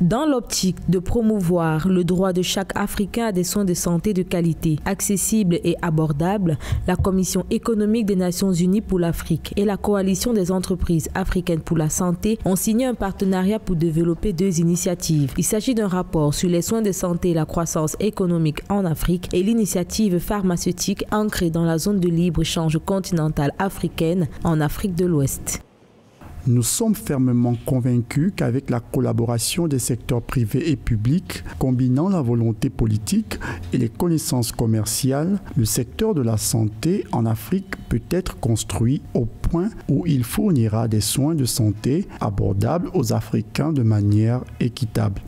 Dans l'optique de promouvoir le droit de chaque Africain à des soins de santé de qualité, accessibles et abordables, la Commission économique des Nations Unies pour l'Afrique et la Coalition des entreprises africaines pour la santé ont signé un partenariat pour développer deux initiatives. Il s'agit d'un rapport sur les soins de santé et la croissance économique en Afrique et l'initiative pharmaceutique ancrée dans la zone de libre-échange continentale africaine en Afrique de l'Ouest. Nous sommes fermement convaincus qu'avec la collaboration des secteurs privés et publics, combinant la volonté politique et les connaissances commerciales, le secteur de la santé en Afrique peut être construit au point où il fournira des soins de santé abordables aux Africains de manière équitable.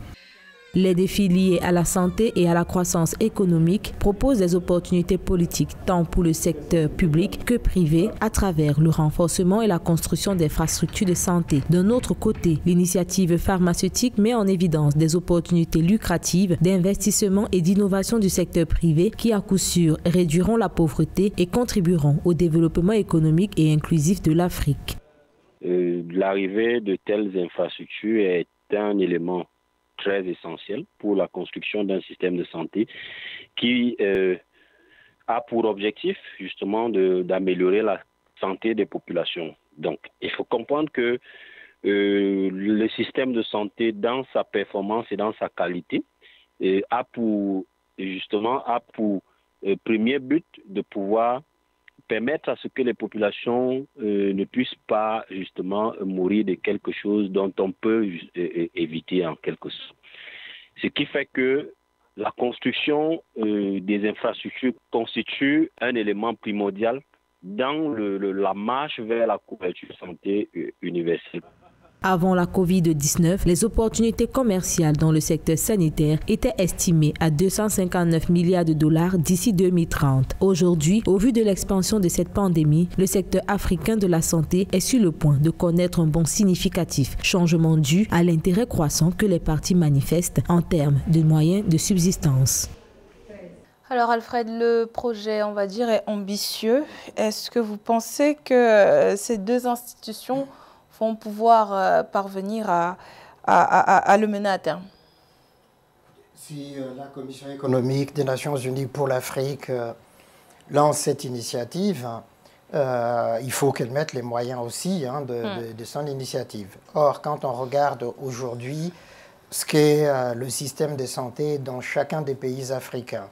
Les défis liés à la santé et à la croissance économique proposent des opportunités politiques tant pour le secteur public que privé à travers le renforcement et la construction d'infrastructures de santé. D'un autre côté, l'initiative pharmaceutique met en évidence des opportunités lucratives d'investissement et d'innovation du secteur privé qui à coup sûr réduiront la pauvreté et contribueront au développement économique et inclusif de l'Afrique. L'arrivée de telles infrastructures est un élément très essentiel pour la construction d'un système de santé qui a pour objectif justement d'améliorer la santé des populations. Donc, il faut comprendre que le système de santé, dans sa performance et dans sa qualité, a pour premier but de pouvoir permettre à ce que les populations ne puissent pas justement mourir de quelque chose dont on peut éviter en quelque sorte. Ce qui fait que la construction des infrastructures constitue un élément primordial dans la marche vers la couverture santé universelle. Avant la Covid-19, les opportunités commerciales dans le secteur sanitaire étaient estimées à 259 milliards de dollars d'ici 2030. Aujourd'hui, au vu de l'expansion de cette pandémie, le secteur africain de la santé est sur le point de connaître un bond significatif, changement dû à l'intérêt croissant que les parties manifestent en termes de moyens de subsistance. Alors Alfred, le projet, on va dire, est ambitieux. Est-ce que vous pensez que ces deux institutions vont pouvoir parvenir à le mener à terme? Si la Commission économique des Nations Unies pour l'Afrique lance cette initiative, il faut qu'elle mette les moyens aussi de son initiative. Or, quand on regarde aujourd'hui ce qu'est le système de santé dans chacun des pays africains,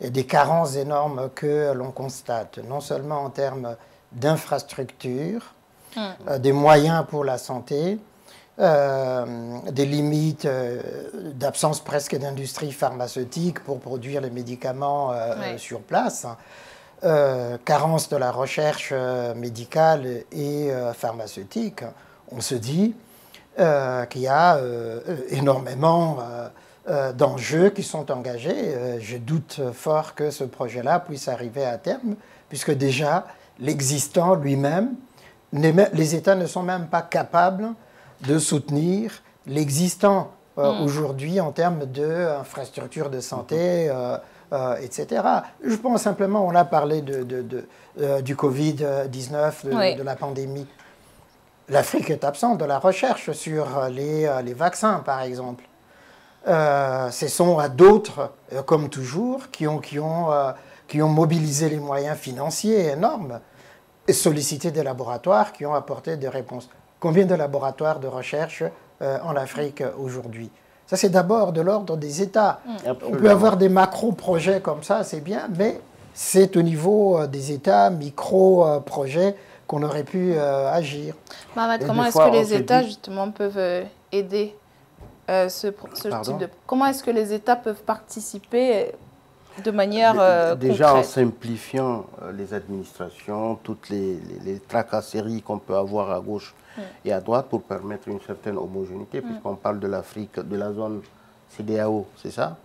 et des carences énormes que l'on constate, non seulement en termes d'infrastructures, des moyens pour la santé, des limites d'absence presque d'industrie pharmaceutique pour produire les médicaments sur place, carence de la recherche médicale et pharmaceutique. On se dit qu'il y a énormément d'enjeux qui sont engagés. Je doute fort que ce projet-là puisse arriver à terme, puisque déjà l'existant lui-même, les États ne sont même pas capables de soutenir l'existant aujourd'hui en termes d'infrastructures de santé, etc. Je pense simplement, on a parlé du Covid-19, de la pandémie. L'Afrique est absente de la recherche sur les vaccins, par exemple. Ce sont à d'autres, comme toujours, qui ont mobilisé les moyens financiers énormes et sollicité des laboratoires qui ont apporté des réponses. Combien de laboratoires de recherche en Afrique aujourd'hui? Ça, c'est d'abord de l'ordre des États. On peut avoir des macro-projets comme ça, c'est bien, mais c'est au niveau des États, micro-projets, qu'on aurait pu agir. Mohamed, comment est-ce que les États, justement, peuvent aider ce type de... Comment est-ce que les États peuvent participer de manière déjà concrète? En simplifiant les administrations, toutes les tracasseries qu'on peut avoir à gauche et à droite pour permettre une certaine homogénéité, puisqu'on parle de l'Afrique, de la zone CEDEAO, c'est ça?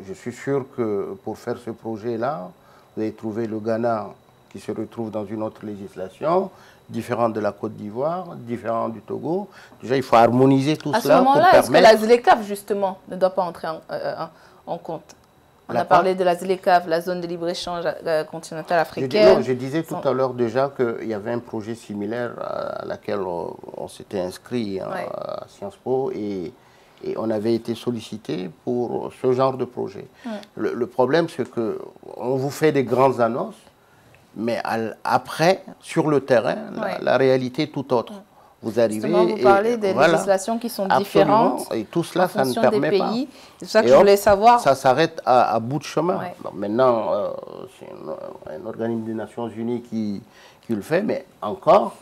Je suis sûr que pour faire ce projet-là, vous avez trouvé le Ghana qui se retrouve dans une autre législation, différente de la Côte d'Ivoire, différente du Togo. Déjà, il faut harmoniser tout cela. À ce moment-là, est-ce que la ZLECAf, justement, ne doit pas entrer en compte? On a parlé de la ZLECAf, la zone de libre-échange continentale africaine. Je disais tout à l'heure déjà qu'il y avait un projet similaire à laquelle on s'était inscrit à Sciences Po et on avait été sollicité pour ce genre de projet. Le problème, c'est qu'on vous fait des grandes annonces, mais après, sur le terrain, la réalité est tout autre. Vous arrivez justement, vous parlez des législations qui sont différentes. Et tout cela, ça ne permet pas. C'est ça que je voulais savoir. Ça s'arrête à bout de chemin. Donc, maintenant, c'est un organisme des Nations Unies qui le fait, mais encore,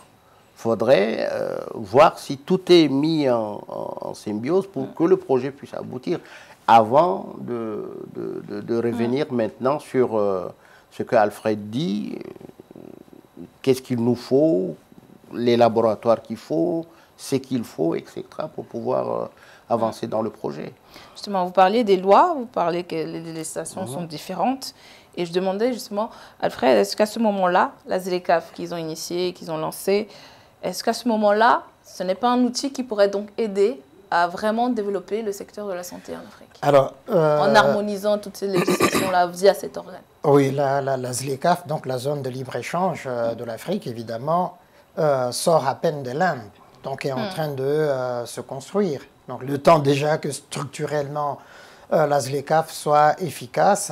il faudrait voir si tout est mis en symbiose pour que le projet puisse aboutir avant de revenir maintenant sur ce que Alfred dit, qu'est-ce qu'il nous faut, les laboratoires qu'il faut, ce qu'il faut, etc., pour pouvoir avancer dans le projet. Justement, vous parliez des lois, vous parlez que les législations sont différentes. Et je demandais justement, Alfred, est-ce qu'à ce moment-là, la ZLECAf qu'ils ont initiée, qu'ils ont lancée, est-ce qu'à ce moment-là, ce n'est pas un outil qui pourrait donc aider à vraiment développer le secteur de la santé en Afrique? Alors, en harmonisant toutes ces législations-là via cet organe. Oui, la ZLECAf, donc la zone de libre-échange de l'Afrique, évidemment, sort à peine de l'Inde, donc est en train de se construire. Donc le temps déjà que structurellement la ZLECAf soit efficace,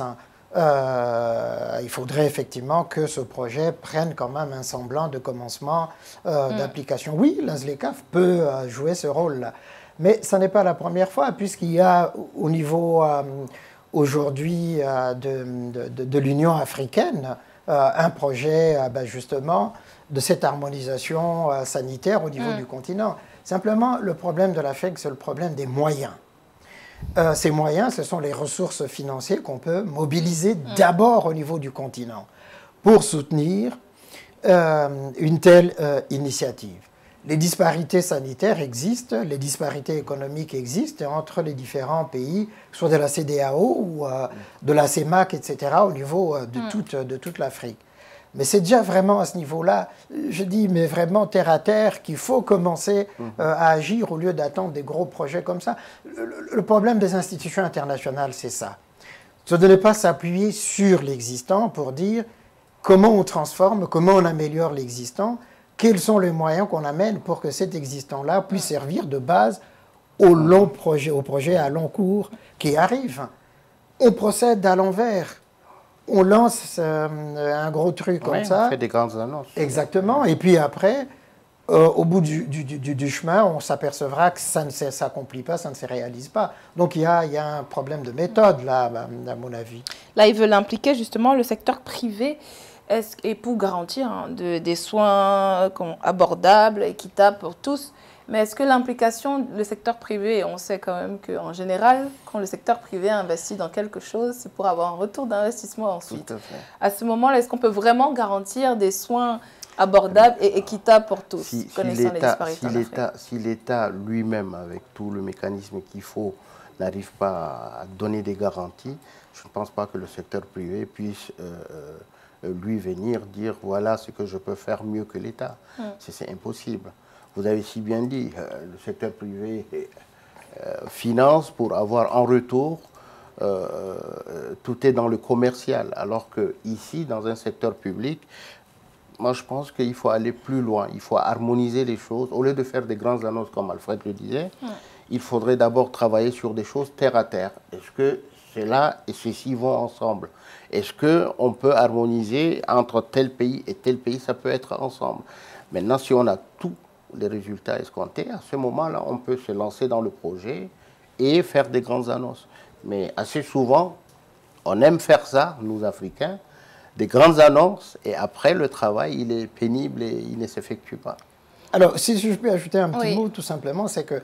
il faudrait effectivement que ce projet prenne quand même un semblant de commencement d'application. Oui, la ZLECAf peut jouer ce rôle-là, mais ce n'est pas la première fois, puisqu'il y a au niveau aujourd'hui de l'Union africaine un projet justement de cette harmonisation sanitaire au niveau du continent. Simplement, le problème de l'Afrique, c'est le problème des moyens. Ces moyens, ce sont les ressources financières qu'on peut mobiliser d'abord au niveau du continent pour soutenir une telle initiative. les disparités sanitaires existent, les disparités économiques existent entre les différents pays, soit de la CEDEAO ou de la CEMAC, etc., au niveau de toute l'Afrique. Mais c'est déjà vraiment à ce niveau-là, je dis, mais vraiment terre à terre, qu'il faut commencer à agir au lieu d'attendre des gros projets comme ça. Le problème des institutions internationales, c'est ça. C'est de ne pas s'appuyer sur l'existant pour dire comment on transforme, comment on améliore l'existant, quels sont les moyens qu'on amène pour que cet existant-là puisse servir de base au projet à long cours qui arrive. On procède à l'envers. On lance un gros truc comme ça. On fait des grandes annonces. Exactement. Et puis après, au bout du chemin, on s'apercevra que ça ne s'accomplit pas, ça ne se réalise pas. Donc il y a un problème de méthode là, à mon avis. Là, ils veulent impliquer justement le secteur privé et pour garantir des soins abordables, équitables pour tous. Mais est-ce que l'implication du secteur privé, on sait quand même qu'en général, quand le secteur privé investit dans quelque chose, c'est pour avoir un retour d'investissement ensuite. À ce moment-là, est-ce qu'on peut vraiment garantir des soins abordables et équitables pour tous, connaissant les disparités en Afrique? Si l'État lui-même, avec tout le mécanisme qu'il faut, n'arrive pas à donner des garanties, je ne pense pas que le secteur privé puisse lui venir dire voilà ce que je peux faire mieux que l'État. C'est impossible. Vous avez si bien dit, le secteur privé finance pour avoir en retour, tout est dans le commercial, alors qu'ici, dans un secteur public, moi je pense qu'il faut aller plus loin, il faut harmoniser les choses. Au lieu de faire des grandes annonces comme Alfred le disait, il faudrait d'abord travailler sur des choses terre à terre. Est-ce que cela et ceci vont ensemble? Est-ce qu'on peut harmoniser entre tel pays et tel pays? Ça peut être ensemble. Maintenant, si on a tous les résultats escomptés, à ce moment-là, on peut se lancer dans le projet et faire des grandes annonces. Mais assez souvent, on aime faire ça, nous Africains, des grandes annonces, et après, le travail, il est pénible et il ne s'effectue pas. Alors, si je peux ajouter un petit mot, tout simplement, c'est que,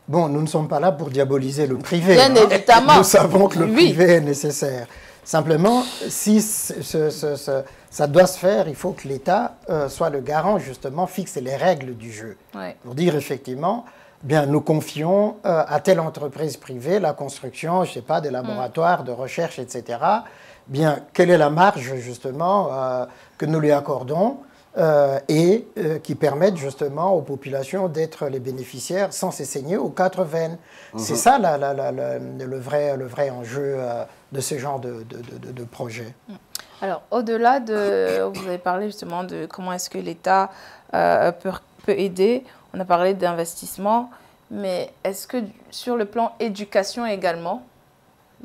bon, nous ne sommes pas là pour diaboliser le privé. Bien évidemment. Nous savons que le privé est nécessaire. Simplement, si ça doit se faire, il faut que l'État soit le garant, justement, fixe les règles du jeu. Pour dire, effectivement, bien, nous confions à telle entreprise privée la construction, je ne sais pas, des laboratoires de recherche, etc. Bien, quelle est la marge, justement, que nous lui accordons et qui permettent, justement, aux populations d'être les bénéficiaires sans s'essaigner aux quatre veines. C'est ça le vrai enjeu de ce genre de projet. Alors, au-delà de... Vous avez parlé justement de comment est-ce que l'État peut aider. On a parlé d'investissement. Mais est-ce que sur le plan éducation également,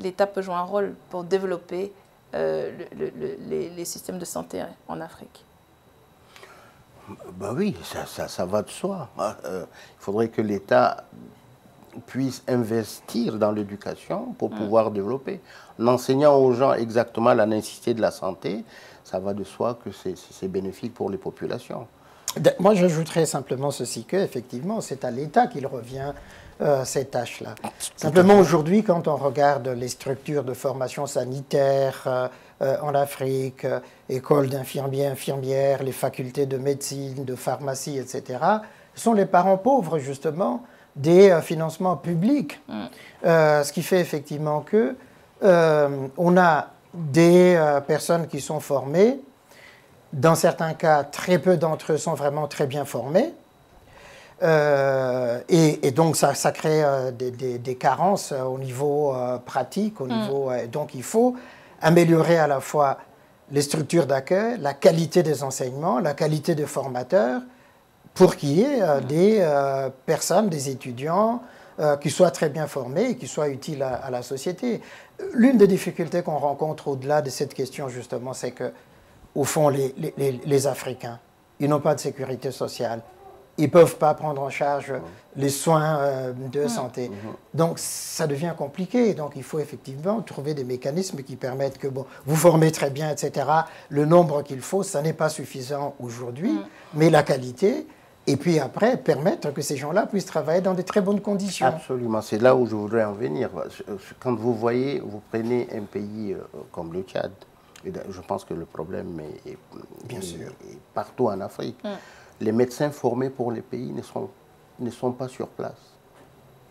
l'État peut jouer un rôle pour développer les systèmes de santé en Afrique? Ben oui, ça va de soi. Il faudrait que l'État puisse investir dans l'éducation pour pouvoir développer. En enseignant aux gens exactement la nécessité de la santé, ça va de soi que c'est bénéfique pour les populations. Moi, j'ajouterais simplement ceci, qu'effectivement, c'est à l'État qu'il revient cette tâche-là. Simplement, aujourd'hui, quand on regarde les structures de formation sanitaire en Afrique, écoles d'infirmiers, infirmières, les facultés de médecine, de pharmacie, etc., ce sont les parents pauvres, justement, des financements publics. Ce qui fait effectivement que on a des personnes qui sont formées. Dans certains cas, très peu d'entre eux sont vraiment très bien formés. Et donc, ça crée des carences au niveau pratique. Donc, il faut améliorer à la fois les structures d'accueil, la qualité des enseignements, la qualité des formateurs, pour qu'il y ait des personnes, des étudiants qui soient très bien formés et qui soient utiles à la société. L'une des difficultés qu'on rencontre au-delà de cette question, justement, c'est que au fond, les Africains, ils n'ont pas de sécurité sociale. Ils ne peuvent pas prendre en charge les soins de santé. Donc, ça devient compliqué. Donc, il faut effectivement trouver des mécanismes qui permettent que, bon, vous formez très bien, etc. Le nombre qu'il faut, ça n'est pas suffisant aujourd'hui, mais la qualité, et puis après, permettre que ces gens-là puissent travailler dans de très bonnes conditions. Absolument. C'est là où je voudrais en venir. Quand vous voyez, vous prenez un pays comme le Tchad, je pense que le problème est partout en Afrique. les médecins formés pour les pays ne sont pas sur place.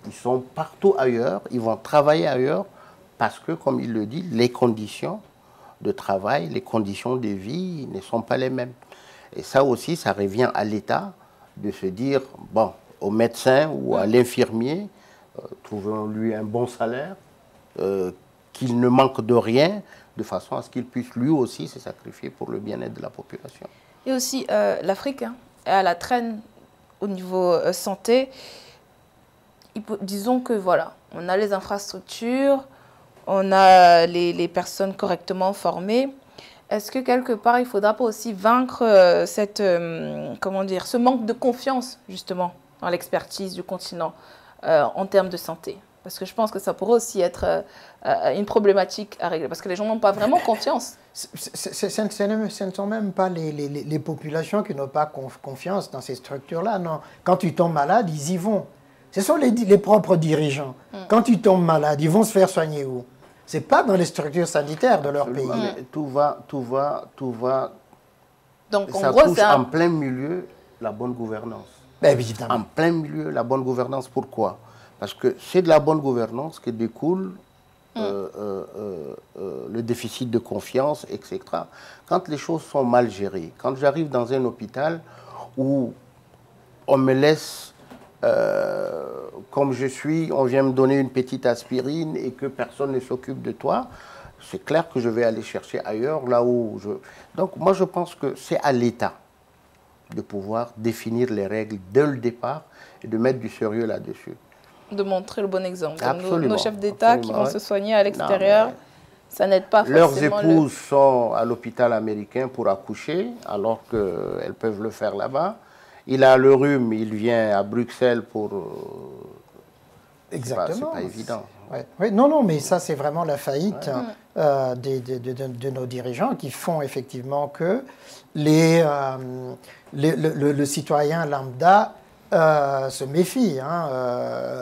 Ils sont partout ailleurs, ils vont travailler ailleurs parce que, comme il le dit, les conditions de travail, les conditions de vie ne sont pas les mêmes. Et ça aussi, ça revient à l'État de se dire, bon, au médecin ou à l'infirmier, trouvons-lui un bon salaire, qu'il ne manque de rien, de façon à ce qu'il puisse lui aussi se sacrifier pour le bien-être de la population. Et aussi, l'Afrique est à la traîne au niveau santé. Disons que voilà, on a les infrastructures, on a les personnes correctement formées. Est-ce que quelque part, il ne faudra pas aussi vaincre ce manque de confiance, justement, dans l'expertise du continent en termes de santé? Parce que je pense que ça pourrait aussi être une problématique à régler, parce que les gens n'ont pas vraiment confiance. Ce ne sont même pas les populations qui n'ont pas confiance dans ces structures-là, non. Quand tu tombes malade, ils y vont. Ce sont les propres dirigeants. Quand ils tombent malades, ils vont se faire soigner où? Ce n'est pas dans les structures sanitaires de leur pays. Mais tout va. Donc, ça en gros, touche en plein milieu la bonne gouvernance. Ben, évidemment. En plein milieu la bonne gouvernance. Pourquoi? Parce que c'est de la bonne gouvernance que découle le déficit de confiance, etc. Quand les choses sont mal gérées, quand j'arrive dans un hôpital où on me laisse, comme je suis, on vient me donner une petite aspirine et que personne ne s'occupe de toi, c'est clair que je vais aller chercher ailleurs, là où je... Donc moi je pense que c'est à l'État de pouvoir définir les règles dès le départ et de mettre du sérieux là-dessus. De montrer le bon exemple. Absolument. Nos chefs d'État qui vont se soigner à l'extérieur, ça n'aide pas leurs forcément. Leurs épouses sont à l'hôpital américain pour accoucher, alors qu'elles peuvent le faire là-bas. Il a le rhume, il vient à Bruxelles pour... Exactement. C'est pas évident. Ouais. Oui, non, mais ça, c'est vraiment la faillite de nos dirigeants qui font effectivement que le citoyen lambda se méfie.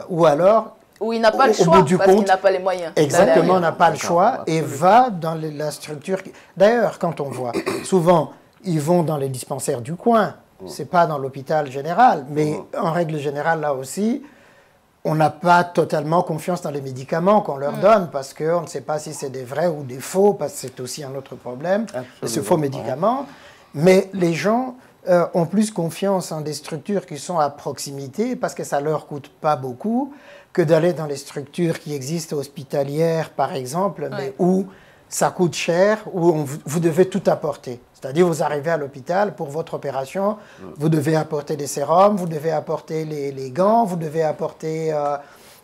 Ou alors... Ou il n'a pas le choix parce qu'il n'a pas les moyens. Exactement, n'a pas le choix et va dans la structure... D'ailleurs, quand on voit, souvent, ils vont dans les dispensaires du coin. Ce n'est pas dans l'hôpital général. Mais en règle générale, là aussi... On n'a pas totalement confiance dans les médicaments qu'on leur donne parce qu'on ne sait pas si c'est des vrais ou des faux, parce que c'est aussi un autre problème, ce faux médicaments. Mais les gens ont plus confiance en des structures qui sont à proximité parce que ça ne leur coûte pas beaucoup que d'aller dans les structures qui existent hospitalières, par exemple, mais où ça coûte cher, où vous devez tout apporter. C'est-à-dire, vous arrivez à l'hôpital pour votre opération, vous devez apporter des sérums, vous devez apporter les gants, vous devez apporter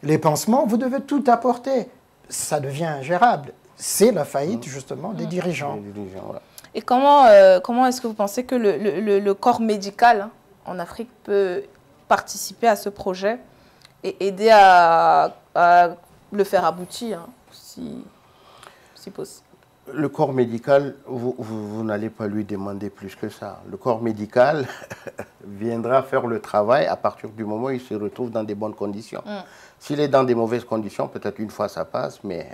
les pansements, vous devez tout apporter. Ça devient ingérable. C'est la faillite, justement, des dirigeants. Et comment est-ce que vous pensez que le corps médical en Afrique peut participer à ce projet et aider à le faire aboutir, si possible? Le corps médical, vous n'allez pas lui demander plus que ça. Le corps médical viendra faire le travail à partir du moment où il se retrouve dans des bonnes conditions. S'il est dans des mauvaises conditions, peut-être une fois ça passe, mais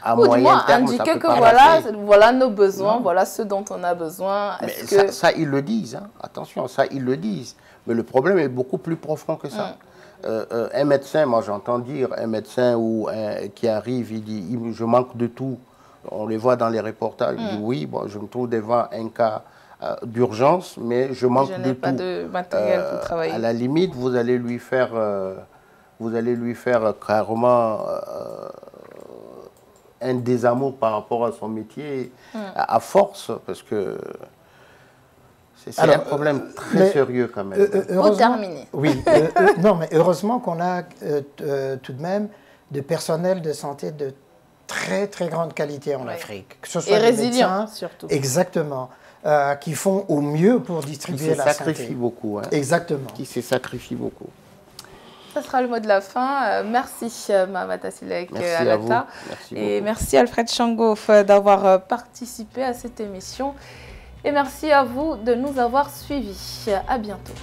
à moyen terme, ça peut pas passer. Voilà nos besoins, voilà ce dont on a besoin. Mais ça, ils le disent. Hein. Attention, ça, ils le disent. Mais le problème est beaucoup plus profond que ça. Un médecin, moi j'entends dire, un médecin qui arrive, il dit « je manque de tout ». On les voit dans les reportages, il dit oui, bon, je me trouve devant un cas d'urgence, mais je manque de tout. Je n'ai pas de matériel pour travailler. À la limite, vous allez lui faire carrément un désamour par rapport à son métier, à force, parce que c'est un problème très sérieux quand même. Pour terminer. Oui, non, mais heureusement qu'on a tout de même des personnels de santé de très très grande qualité en Afrique. Que ce soit et résilients surtout. Exactement. Qui font au mieux pour distribuer la santé. Qui se sacrifient beaucoup. Hein. Exactement. Qui se sacrifient beaucoup. Ça sera le mot de la fin. Merci Mamata Silek Alata. Et merci Alfred Changof d'avoir participé à cette émission. Et merci à vous de nous avoir suivis. À bientôt.